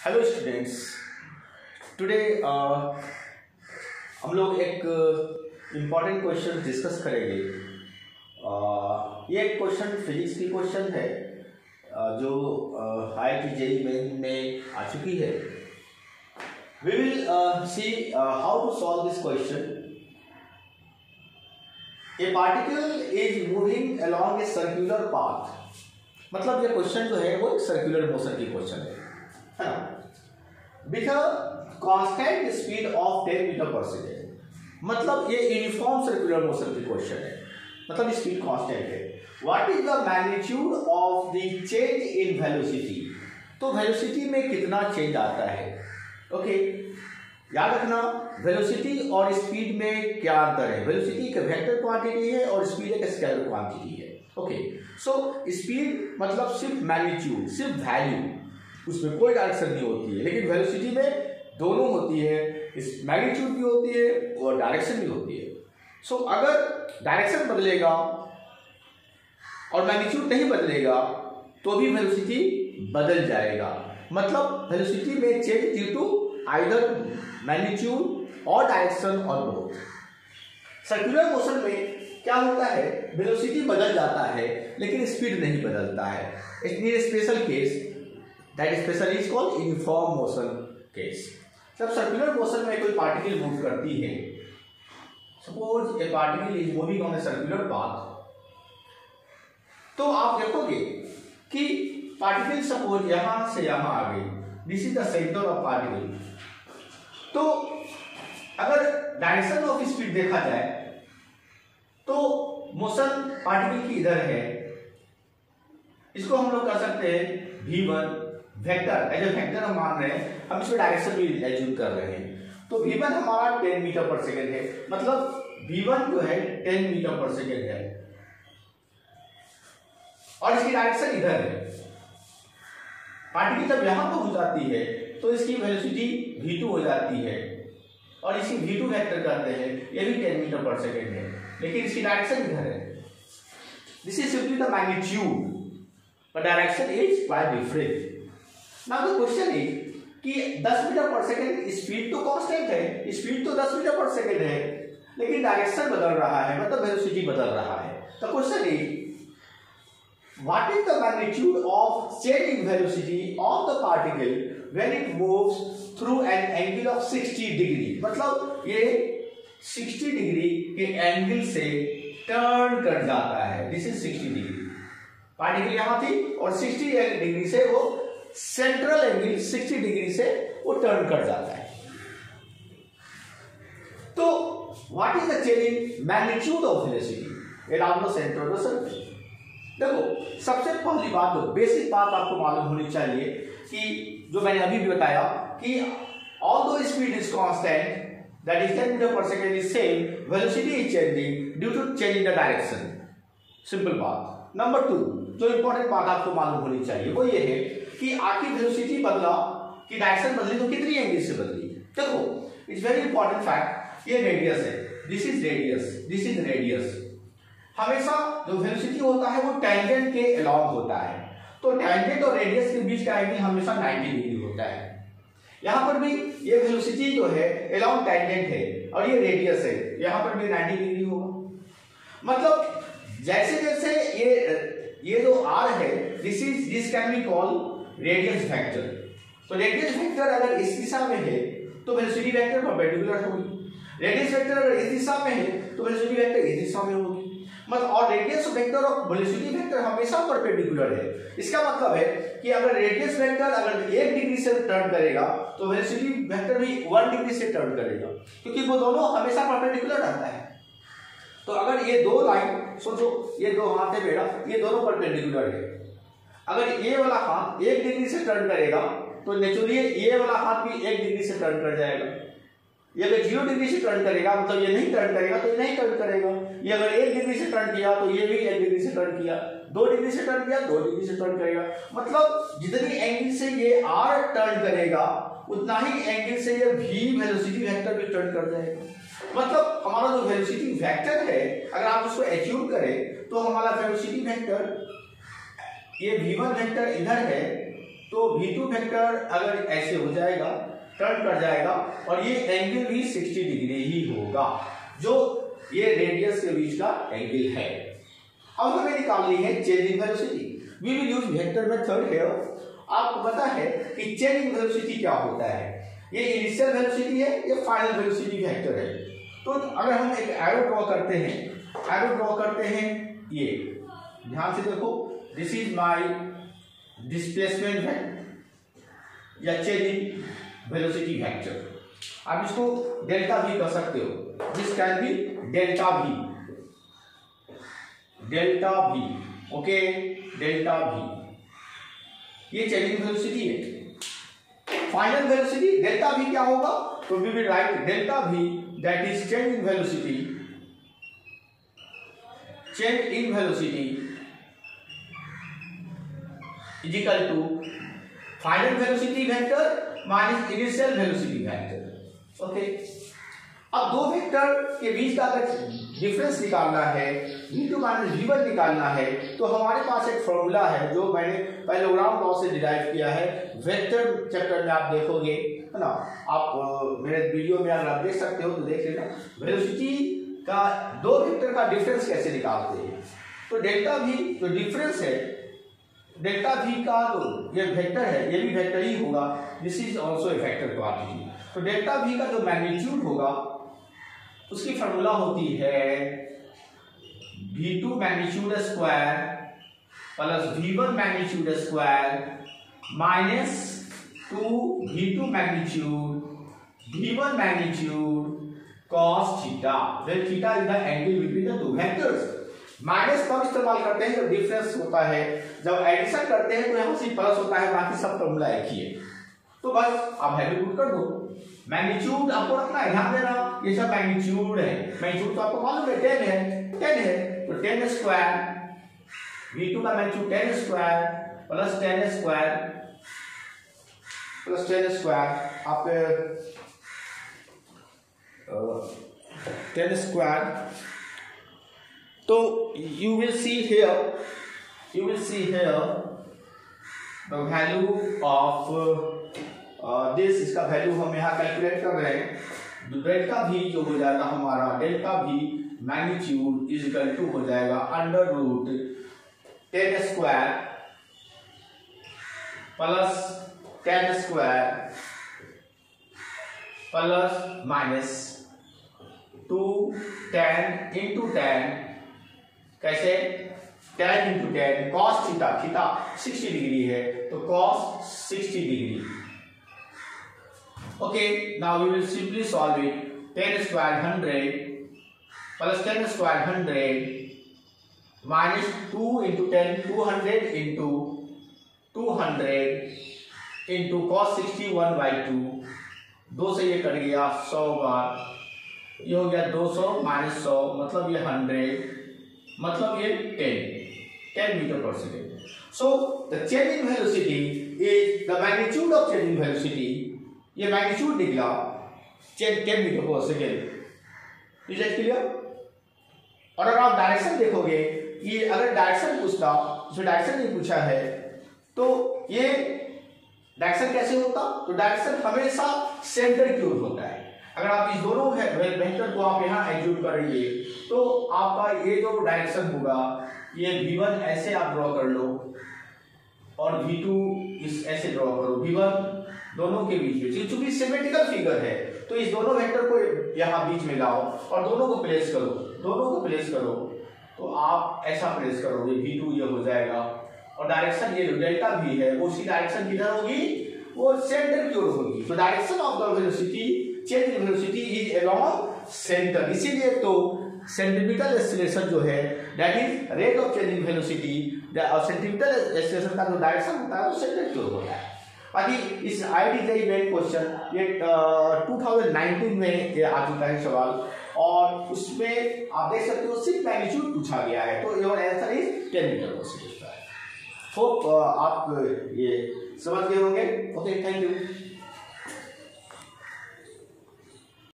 Hello students, today हम लोग एक इम्पॉर्टेंट क्वेश्चन डिस्कस करेंगे। ये एक क्वेश्चन फिजिक्स की क्वेश्चन है जो IIT JEE मेन में आ चुकी है। We will see how to solve this question. A particle is moving along a circular path. मतलब ये क्वेश्चन जो है वो एक सर्कुलर मोशन की क्वेश्चन है ना, with a constant speed of 10 metre per second. मतलब ये यूनिफॉर्म सर्कुलर मोशन की क्वेश्चन है, मतलब स्पीड कांस्टेंट है। What is the magnitude of the change in velocity. तो वेलोसिटी में कितना चेंज आता है। ओके, याद रखना वेलोसिटी और स्पीड में क्या अंतर है। वेलोसिटी एक वेक्टर क्वांटिटी है और स्पीड एक स्केलर क्वांटिटी है। ओके, सो स्पीड मतलब सिर्फ मैग्नीट्यूड, सिर्फ वैल्यू, उसमें कोई डायरेक्शन नहीं होती है। लेकिन वेलोसिटी में दोनों होती है, इस मैग्नीट्यूड भी होती है और डायरेक्शन भी होती है। सो अगर डायरेक्शन बदलेगा और मैग्नीट्यूड नहीं बदलेगा तो भी वेलोसिटी बदल जाएगा। मतलब वेलोसिटी में change due to either magnitude और डायरेक्शन और बोथ। सर्कुलर मोशन में क्या होता है, वेलोसिटी बदल जाता है लेकिन स्पीड नहीं बदलता है। It's special case, that special is called uniform motion case. जब सर्कुलर मोशन में कोई पार्टिकल मूव करती है, suppose A particle is moving on A circular path, तो आप देखोगे कि पार्टिकल सपोज यहां से यहां आ गई, this is the centre of particle. तो अगर डायरेक्शन ऑफ स्पीड देखा जाए तो मोशन पार्टिकल की इधर है, इसको हम लोग कर सकते हैं V1 vector, as a vector हम मान रहे हैं, हम इसमें डायरेक्शन भी एज्यूम कर रहे हैं। तो V1 हमारा 10 मीटर पर सेकेंड है, मतलब V1 जो है 10 मीटर पर सेकेंड है और इसकी डायरेक्शन इधर है। पार्टिकल जब यहां पहुंच जाती है तो इसकी वेलोसिटी V2 हो जाती है और इसी V2 वेक्टर कहते हैं, ये भी 10 मीटर पर सेकेंड है लेकिन इसकी डायरेक्शन इधर है। This is simply the magnitude, but direction is quite different. Now the question is कि 10 मीटर पर सेकेंड स्पीड तो कांस्टेंट है, स्पीड तो 10 मीटर पर सेकेंड है लेकिन डायरेक्शन बदल रहा है, मतलब वेलोसिटी बदल रहा है। तो question is what is the magnitude of change in velocity of the particle when it moves through an angle of 60 degree. मतलब ये 60 डिग्री के एंगल से टर्न कर जाता है। दिस इज 60 डिग्री, पार्टिकल यहां थी और 60 डिग्री से वो सेंट्रल एंगल 60 डिग्री से वो टर्न कर जाता है। तो what is the change in magnitude of velocity around the centre of the circle. देखो, सबसे पहली बात, बेसिक बात आपको मालूम होनी चाहिए कि जो मैंने अभी भी बताया कि although speed is constant, that is 10 meter per second is same, velocity is changing due to change in the direction. Simple बात। नंबर 2, जो इंपॉर्टेंट बात आपको मालूम होनी चाहिए वो ये है कि आपकी वेलोसिटी बदला कि डायरेक्शन बदली तो कितनी एंगल से बदली। देखो, इट्स वेरी इंपॉर्टेंट फैक्ट, ये रेडियस है, this is radius, this is radius. हमेशा जो वेलोसिटी होता है वो टेंजेंट के अलोंग होता है, तो टेंजेंट और रेडियस के बीच का एंगल हमेशा 90 डिग्री होता है। यहां पर भी ये वेलोसिटी जो है अलोंग टेंजेंट है और ये रेडियस है, यहां पर भी 90 डिग्री होगा। मतलब जैसे जैसे ये जो r है, this can be called radius vector. तो रेडियस वेक्टर अगर इस दिशा में है तो वेलोसिटी वेक्टर परपेंडिकुलर होगी, रेडियस वेक्टर अगर इस दिशा में है तो वेलोसिटी वेक्टर इस दिशा में होगी। मतलब और रेडियस वेक्टर और वेलोसिटी वेक्टर हमेशा परपेंडिकुलर है। इसका मतलब है कि अगर रेडियस वेक्टर अगर 1 डिग्री से टर्न करेगा तो वेलोसिटी वेक्टर भी 1 डिग्री से टर्न करेगा, क्योंकि वो दोनों हमेशा परपेंडिकुलर रहता है। तो अगर ये दो लाइन सोचो, ये दो हाथ है मेरा, ये दोनों परपेंडिकुलर है। अगर ये वाला हाथ 1 डिग्री से टर्न करेगा तो नेचुरली ये वाला हाथ भी 1 डिग्री से टर्न कर जाएगा। ये अगर 0 डिग्री से टर्न करेगा, मतलब ये नहीं टर्न करेगा तो ये नहीं टर्न करेगा। ये अगर 1 डिग्री से टर्न किया तो ये भी 1 डिग्री से टर्न किया, 2 डिग्री से टर्न किया 2 डिग्री से टर्न करेगा। मतलब जितनी एंगल से ये r टर्न करेगा उतना ही एंगल से ये v वेलोसिटी वेक्टर भी टर्न कर जाएगा। मतलब हमारा जो वेलोसिटी वेक्टर है, अगर आप उसको एज्यूम करें तो हमारा वेलोसिटी वेक्टर ये v1 वेक्टर इधर है तो V2 वेक्टर अगर ऐसे हो जाएगा, टर्न कर जाएगा और ये एंगल भी 60 डिग्री ही होगा, जो ये रेडियस के बीच का एंगल है। अब हमें निकालनी है changing velocity. We will use vector method here. आपको पता है कि चेंजिंग वेलोसिटी क्या होता है, ये इनिशियल वेलोसिटी है, ये फाइनल वेलोसिटी वेक्टर है। तो अगर हम एक एरो ड्रॉ करते हैं, ये ध्यान से देखो, this is my displacement vector या चेंजिंग वेलोसिटी वेक्टर। आप इसको डेल्टा भी कर सकते हो, दिस कैन बी डेल्टा भी, ओके, डेल्टा भी, ये चेंजिंग वेलोसिटी है। फाइनल वेलोसिटी डेल्टा भी क्या होगा, तो वी विल राइट डेल्टा भी, that is change in velocity, change in velocity is equal to final velocity vector minus initial velocity vector, okay. अब दो वेक्टर के बीच का अगर डिफरेंस निकालना है, v2 माइनस v1 निकालना है, तो हमारे पास एक फॉर्मूला है जो मैंने पैरेललोग्राम लॉ से डिराइव किया है। वेक्टर चैप्टर में आप देखोगे, है ना, आप मेरे वीडियो में अगर आप देख सकते हो तो देख लेना, वेलोसिटी का दो वेक्टर का डिफरेंस कैसे निकालते हैं। तो डेल्टा भी जो डिफरेंस है, डेल्टा भी का तो ये वेक्टर है, ये भी वेक्टर ही होगा, this is also a vector quantity. तो डेल्टा भी का जो मैग्नीट्यूड होगा उसकी फॉर्मूला होती है v2 magnitude square plus v1 magnitude square minus 2 v2 magnitude v1 magnitude cos theta, where theta is the angle between the two vectors. Minus तब इस्तेमाल करते हैं जब डिफरेंस होता है, जब एडिशन करते हैं तो यहाँ से प्लस होता है, बाकी सब फॉर्मूला एक ही है। तो बस आप वैल्यू पुट कर दो, मैग्नीट्यूड आपको रखना है, ध्यान देना, ये सब मैग्नीट्यूड है, मैग्नीट्यूड तो आपको मालूम है 10 है, तो 10 स्क्वायर v2 का मैग्नीट्यूड 10 स्क्वायर प्लस 10 स्क्वायर आप 10 स्क्वायर, तो you will see here the value of this, इसका वैल्यू हम यहाँ कैलकुलेट कर रहे हैं। डेल्टा भी जो हो जाएगा हमारा, डेल्टा भी मैग्नीट्यूड इज इक्वल टू हो जाएगा under root 10 square plus 10 square plus minus 2 10 into 10, कैसे 10 into 10 cos theta, theta 60 degree है तो cos 60 degree, okay. Now we will simply solve it, 10 square 100 plus 10 square 100 minus 2 into 10 200 into 200 into cos 60 1/2, 2 से ये cut गया 100 बार, ये हो गया 200 minus 100 मतलब ये 100, मतलब ये 10 metre per second. So the changing velocity is the magnitude of changing velocity, ये मैग्नीट्यूड निकला 10 metre per second. Is it clear? और अगर आप डायरेक्शन देखोगे, ये अगर डायरेक्शन पूछता, इसमें डायरेक्शन नहीं पूछा है, तो ये डायरेक्शन कैसे होता, तो डायरेक्शन हमेशा सेंटर की ओर होता है। अगर आप इस दोनों वेक्टर को आप यहाँ एग्जीक्यूट करेंगे तो आपका ये जो डायरेक्शन होगा, ये v1 ऐसे आप ड्रॉ कर लो और v2 इस ऐसे ड्रॉ करो, v1 दोनों के बीच में, क्योंकि सिमेट्रिकल फिगर है तो इस दोनों वेक्टर को यहाँ बीच में लाओ और दोनों को प्लेस करो, तो आप ऐसा प्लेस करोगे, v2 ये हो जाएगा और डायरेक्शन ये जो डेल्टा भी है वो उसकी डायरेक्शन किधर होगी, वो सेंटर की ओर होगी। तो direction of the velocity, change in velocity is along centre, इसीलिए तो सेंट्रीपिटल एक्सीलरेशन जो है that is rate of change in velocity, centripetal acceleration का जो डायरेक्शन होता है वो सेंटर की ओर होता है। बाकी इस आईडी मेन क्वेश्चन ये 2019 में ये आ चुका है सवाल, और उसमें आप देख सकते हो सिर्फ मैग्नीट्यूड पूछा गया है, तो your answer is 10 metre per second. Hope आप ये समझ गए होंगे। Okay, thank you.